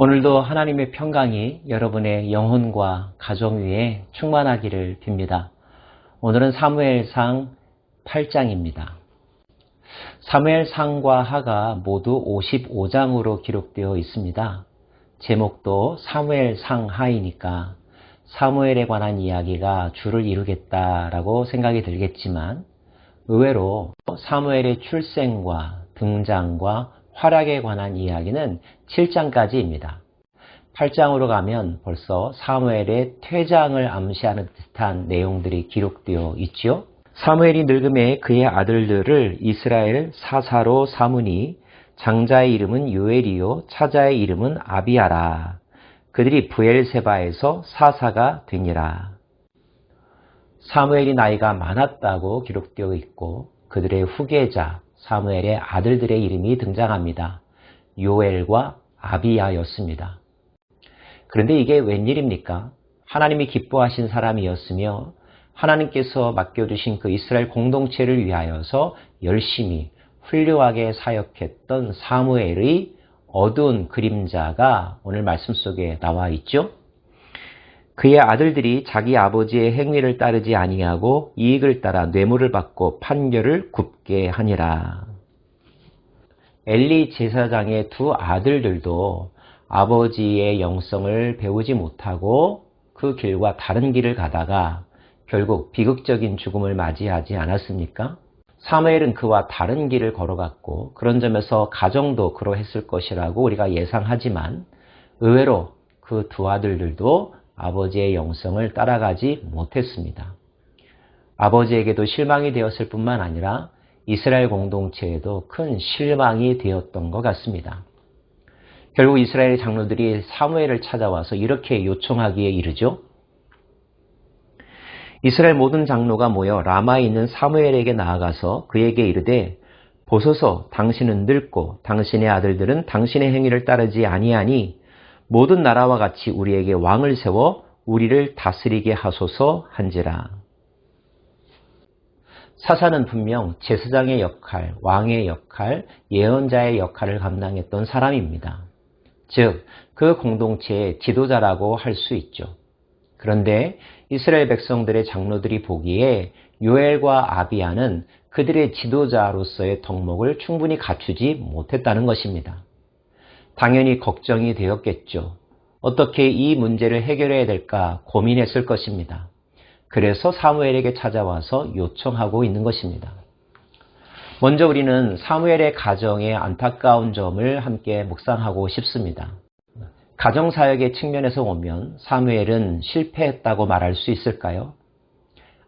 오늘도 하나님의 평강이 여러분의 영혼과 가정 위에 충만하기를 빕니다. 오늘은 사무엘상 8장입니다. 사무엘상과 하가 모두 55장으로 기록되어 있습니다. 제목도 사무엘상하이니까 사무엘에 관한 이야기가 주를 이루겠다라고 생각이 들겠지만 의외로 사무엘의 출생과 등장과 활약에 관한 이야기는 7장까지입니다. 8장으로 가면 벌써 사무엘의 퇴장을 암시하는 듯한 내용들이 기록되어 있죠. 사무엘이 늙음에 그의 아들들을 이스라엘 사사로 삼으니 장자의 이름은 요엘이요 차자의 이름은 아비아라. 그들이 브엘세바에서 사사가 되니라. 사무엘이 나이가 많았다고 기록되어 있고 그들의 후계자 사무엘의 아들들의 이름이 등장합니다. 요엘과 아비야였습니다. 그런데 이게 웬일입니까? 하나님이 기뻐하신 사람이었으며 하나님께서 맡겨주신 그 이스라엘 공동체를 위하여서 열심히 훌륭하게 사역했던 사무엘의 어두운 그림자가 오늘 말씀 속에 나와 있죠. 그의 아들들이 자기 아버지의 행위를 따르지 아니하고 이익을 따라 뇌물을 받고 판결을 굽게 하니라. 엘리 제사장의 두 아들들도 아버지의 영성을 배우지 못하고 그 길과 다른 길을 가다가 결국 비극적인 죽음을 맞이하지 않았습니까? 사무엘은 그와 다른 길을 걸어갔고 그런 점에서 가정도 그러했을 것이라고 우리가 예상하지만 의외로 그 두 아들들도 아버지의 영성을 따라가지 못했습니다. 아버지에게도 실망이 되었을 뿐만 아니라 이스라엘 공동체에도 큰 실망이 되었던 것 같습니다. 결국 이스라엘 장로들이 사무엘을 찾아와서 이렇게 요청하기에 이르죠. 이스라엘 모든 장로가 모여 라마에 있는 사무엘에게 나아가서 그에게 이르되 보소서 당신은 늙고 당신의 아들들은 당신의 행위를 따르지 아니하니 모든 나라와 같이 우리에게 왕을 세워 우리를 다스리게 하소서 한지라. 사사는 분명 제사장의 역할, 왕의 역할, 예언자의 역할을 감당했던 사람입니다. 즉, 그 공동체의 지도자라고 할 수 있죠. 그런데 이스라엘 백성들의 장로들이 보기에 요엘과 아비야는 그들의 지도자로서의 덕목을 충분히 갖추지 못했다는 것입니다. 당연히 걱정이 되었겠죠. 어떻게 이 문제를 해결해야 될까 고민했을 것입니다. 그래서 사무엘에게 찾아와서 요청하고 있는 것입니다. 먼저 우리는 사무엘의 가정의 안타까운 점을 함께 묵상하고 싶습니다. 가정사역의 측면에서 보면 사무엘은 실패했다고 말할 수 있을까요?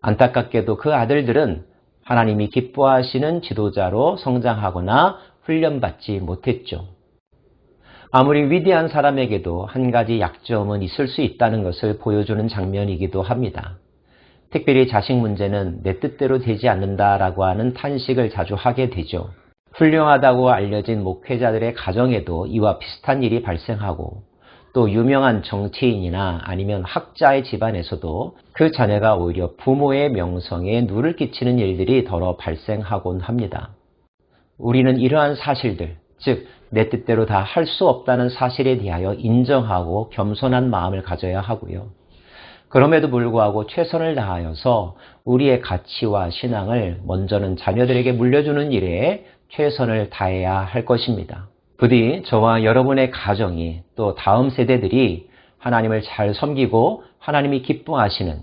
안타깝게도 그 아들들은 하나님이 기뻐하시는 지도자로 성장하거나 훈련받지 못했죠. 아무리 위대한 사람에게도 한 가지 약점은 있을 수 있다는 것을 보여주는 장면이기도 합니다. 특별히 자식 문제는 내 뜻대로 되지 않는다라고 하는 탄식을 자주 하게 되죠. 훌륭하다고 알려진 목회자들의 가정에도 이와 비슷한 일이 발생하고 또 유명한 정치인이나 아니면 학자의 집안에서도 그 자녀가 오히려 부모의 명성에 누를 끼치는 일들이 더러 발생하곤 합니다. 우리는 이러한 사실들, 즉 내 뜻대로 다 할 수 없다는 사실에 대하여 인정하고 겸손한 마음을 가져야 하고요. 그럼에도 불구하고 최선을 다하여서 우리의 가치와 신앙을 먼저는 자녀들에게 물려주는 일에 최선을 다해야 할 것입니다. 부디 저와 여러분의 가정이 또 다음 세대들이 하나님을 잘 섬기고 하나님이 기뻐하시는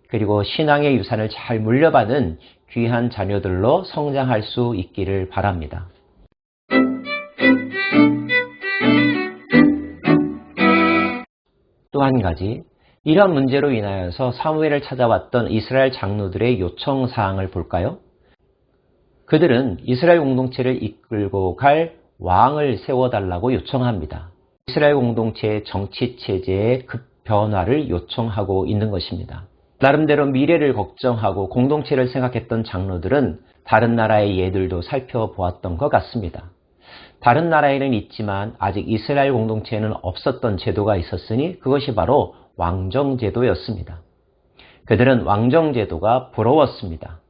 그리고 신앙의 유산을 잘 물려받은 귀한 자녀들로 성장할 수 있기를 바랍니다. 또 한 가지, 이러한 문제로 인하여서 사무엘을 찾아왔던 이스라엘 장로들의 요청사항을 볼까요? 그들은 이스라엘 공동체를 이끌고 갈 왕을 세워달라고 요청합니다. 이스라엘 공동체의 정치체제의 급변화를 요청하고 있는 것입니다. 나름대로 미래를 걱정하고 공동체를 생각했던 장로들은 다른 나라의 예들도 살펴보았던 것 같습니다. 다른 나라에는 있지만 아직 이스라엘 공동체에는 없었던 제도가 있었으니 그것이 바로 왕정제도였습니다. 그들은 왕정제도가 부러웠습니다.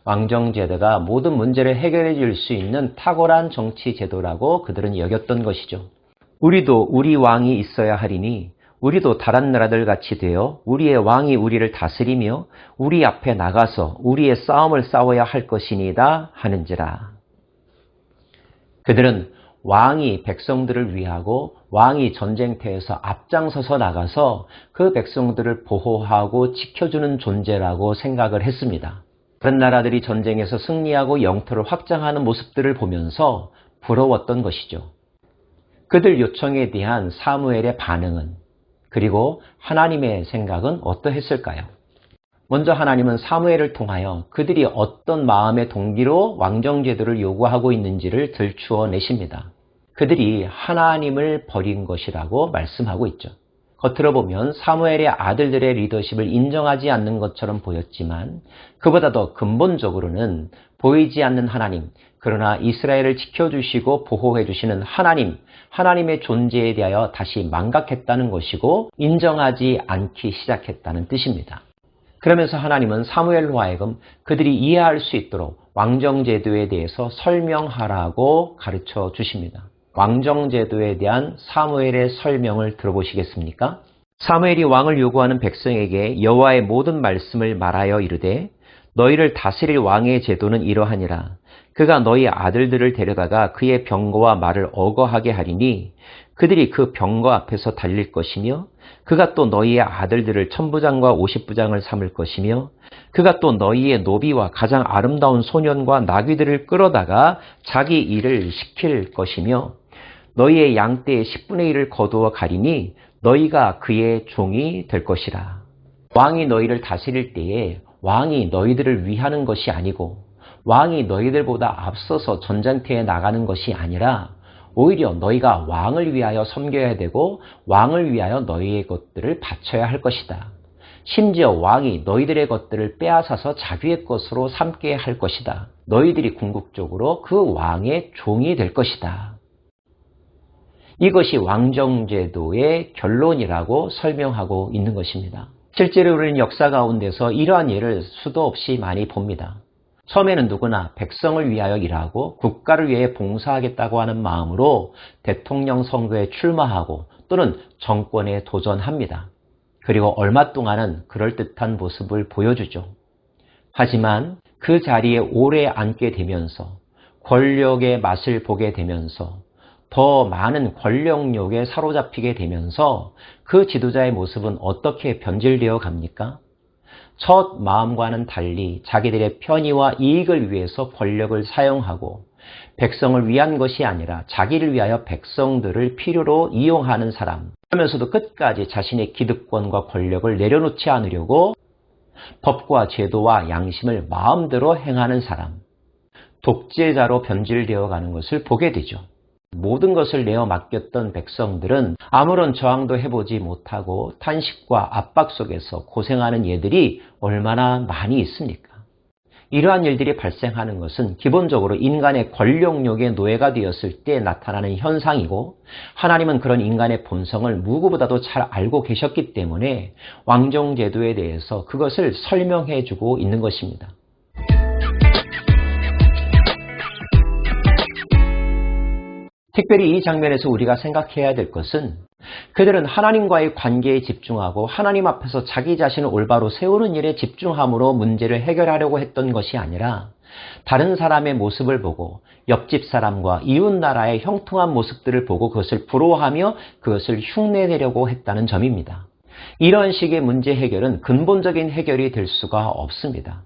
왕정제도가 모든 문제를 해결해 줄 수 있는 탁월한 정치제도라고 그들은 여겼던 것이죠. 우리도 우리 왕이 있어야 하리니 우리도 다른 나라들 같이 되어 우리의 왕이 우리를 다스리며 우리 앞에 나가서 우리의 싸움을 싸워야 할 것이니이다 하는지라. 그들은 왕이 백성들을 위하고 왕이 전쟁터에서 앞장서서 나가서 그 백성들을 보호하고 지켜주는 존재라고 생각을 했습니다. 다른 나라들이 전쟁에서 승리하고 영토를 확장하는 모습들을 보면서 부러웠던 것이죠. 그들 요청에 대한 사무엘의 반응은, 그리고 하나님의 생각은 어떠했을까요? 먼저 하나님은 사무엘을 통하여 그들이 어떤 마음의 동기로 왕정제도를 요구하고 있는지를 들추어 내십니다. 그들이 하나님을 버린 것이라고 말씀하고 있죠. 겉으로 보면 사무엘의 아들들의 리더십을 인정하지 않는 것처럼 보였지만 그보다 더 근본적으로는 보이지 않는 하나님, 그러나 이스라엘을 지켜주시고 보호해 주시는 하나님의 존재에 대하여 다시 망각했다는 것이고 인정하지 않기 시작했다는 뜻입니다. 그러면서 하나님은 사무엘로 하여금 그들이 이해할 수 있도록 왕정제도에 대해서 설명하라고 가르쳐 주십니다. 왕정제도에 대한 사무엘의 설명을 들어보시겠습니까? 사무엘이 왕을 요구하는 백성에게 여호와의 모든 말씀을 말하여 이르되 너희를 다스릴 왕의 제도는 이러하니라. 그가 너희 아들들을 데려다가 그의 병거와 말을 어거하게 하리니 그들이 그 병거 앞에서 달릴 것이며 그가 또 너희의 아들들을 천부장과 오십부장을 삼을 것이며 그가 또 너희의 노비와 가장 아름다운 소년과 나귀들을 끌어다가 자기 일을 시킬 것이며 너희의 양떼의 10분의 1을 거두어 가리니 너희가 그의 종이 될 것이라. 왕이 너희를 다스릴 때에 왕이 너희들을 위하는 것이 아니고 왕이 너희들보다 앞서서 전쟁터에 나가는 것이 아니라 오히려 너희가 왕을 위하여 섬겨야 되고 왕을 위하여 너희의 것들을 바쳐야 할 것이다. 심지어 왕이 너희들의 것들을 빼앗아서 자기의 것으로 삼게 할 것이다. 너희들이 궁극적으로 그 왕의 종이 될 것이다. 이것이 왕정제도의 결론이라고 설명하고 있는 것입니다. 실제로 우리는 역사 가운데서 이러한 예를 수도 없이 많이 봅니다. 처음에는 누구나 백성을 위하여 일하고 국가를 위해 봉사하겠다고 하는 마음으로 대통령 선거에 출마하고 또는 정권에 도전합니다. 그리고 얼마 동안은 그럴듯한 모습을 보여주죠. 하지만 그 자리에 오래 앉게 되면서 권력의 맛을 보게 되면서 더 많은 권력욕에 사로잡히게 되면서 그 지도자의 모습은 어떻게 변질되어 갑니까? 첫 마음과는 달리 자기들의 편의와 이익을 위해서 권력을 사용하고 백성을 위한 것이 아니라 자기를 위하여 백성들을 필요로 이용하는 사람, 그러면서도 끝까지 자신의 기득권과 권력을 내려놓지 않으려고 법과 제도와 양심을 마음대로 행하는 사람, 독재자로 변질되어 가는 것을 보게 되죠. 모든 것을 내어 맡겼던 백성들은 아무런 저항도 해보지 못하고 탄식과 압박 속에서 고생하는 예들이 얼마나 많이 있습니까? 이러한 일들이 발생하는 것은 기본적으로 인간의 권력욕의 노예가 되었을 때 나타나는 현상이고 하나님은 그런 인간의 본성을 누구보다도 잘 알고 계셨기 때문에 왕정제도에 대해서 그것을 설명해 주고 있는 것입니다. 특별히 이 장면에서 우리가 생각해야 될 것은 그들은 하나님과의 관계에 집중하고 하나님 앞에서 자기 자신을 올바로 세우는 일에 집중함으로 문제를 해결하려고 했던 것이 아니라 다른 사람의 모습을 보고 옆집 사람과 이웃 나라의 형통한 모습들을 보고 그것을 부러워하며 그것을 흉내내려고 했다는 점입니다. 이런 식의 문제 해결은 근본적인 해결이 될 수가 없습니다.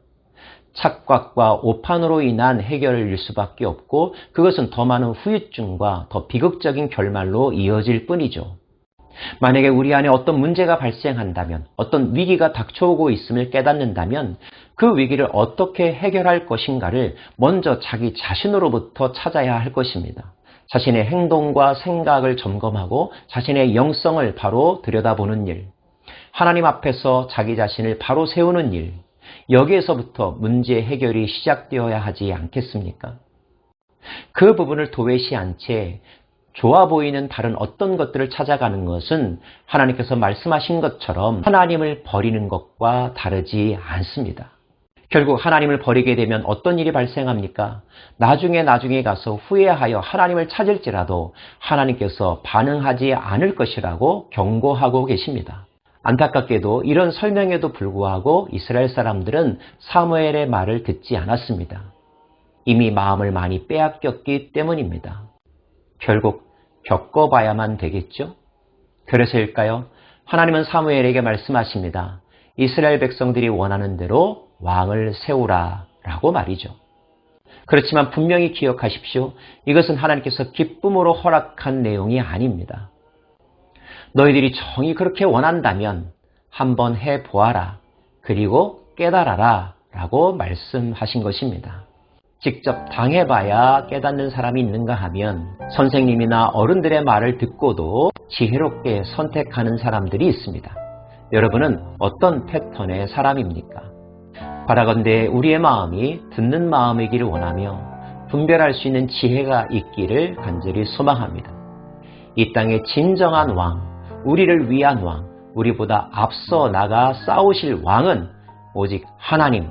착각과 오판으로 인한 해결일 수밖에 없고 그것은 더 많은 후유증과 더 비극적인 결말로 이어질 뿐이죠. 만약에 우리 안에 어떤 문제가 발생한다면, 어떤 위기가 닥쳐오고 있음을 깨닫는다면 그 위기를 어떻게 해결할 것인가를 먼저 자기 자신으로부터 찾아야 할 것입니다. 자신의 행동과 생각을 점검하고 자신의 영성을 바로 들여다보는 일, 하나님 앞에서 자기 자신을 바로 세우는 일, 여기에서부터 문제 해결이 시작되어야 하지 않겠습니까? 그 부분을 도외시한 채 좋아 보이는 다른 어떤 것들을 찾아가는 것은 하나님께서 말씀하신 것처럼 하나님을 버리는 것과 다르지 않습니다. 결국 하나님을 버리게 되면 어떤 일이 발생합니까? 나중에 가서 후회하여 하나님을 찾을지라도 하나님께서 반응하지 않을 것이라고 경고하고 계십니다. 안타깝게도 이런 설명에도 불구하고 이스라엘 사람들은 사무엘의 말을 듣지 않았습니다. 이미 마음을 많이 빼앗겼기 때문입니다. 결국 겪어봐야만 되겠죠? 그래서일까요? 하나님은 사무엘에게 말씀하십니다. 이스라엘 백성들이 원하는 대로 왕을 세우라 라고 말이죠. 그렇지만 분명히 기억하십시오. 이것은 하나님께서 기쁨으로 허락한 내용이 아닙니다. 너희들이 정이 그렇게 원한다면 한번 해보아라. 그리고 깨달아라 라고 말씀하신 것입니다. 직접 당해봐야 깨닫는 사람이 있는가 하면 선생님이나 어른들의 말을 듣고도 지혜롭게 선택하는 사람들이 있습니다. 여러분은 어떤 패턴의 사람입니까? 바라건대 우리의 마음이 듣는 마음이기를 원하며 분별할 수 있는 지혜가 있기를 간절히 소망합니다. 이 땅의 진정한 왕, 우리를 위한 왕, 우리보다 앞서 나가 싸우실 왕은 오직 하나님,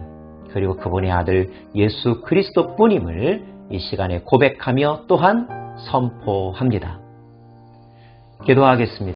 그리고 그분의 아들 예수 그리스도 뿐임을 이 시간에 고백하며 또한 선포합니다. 기도하겠습니다.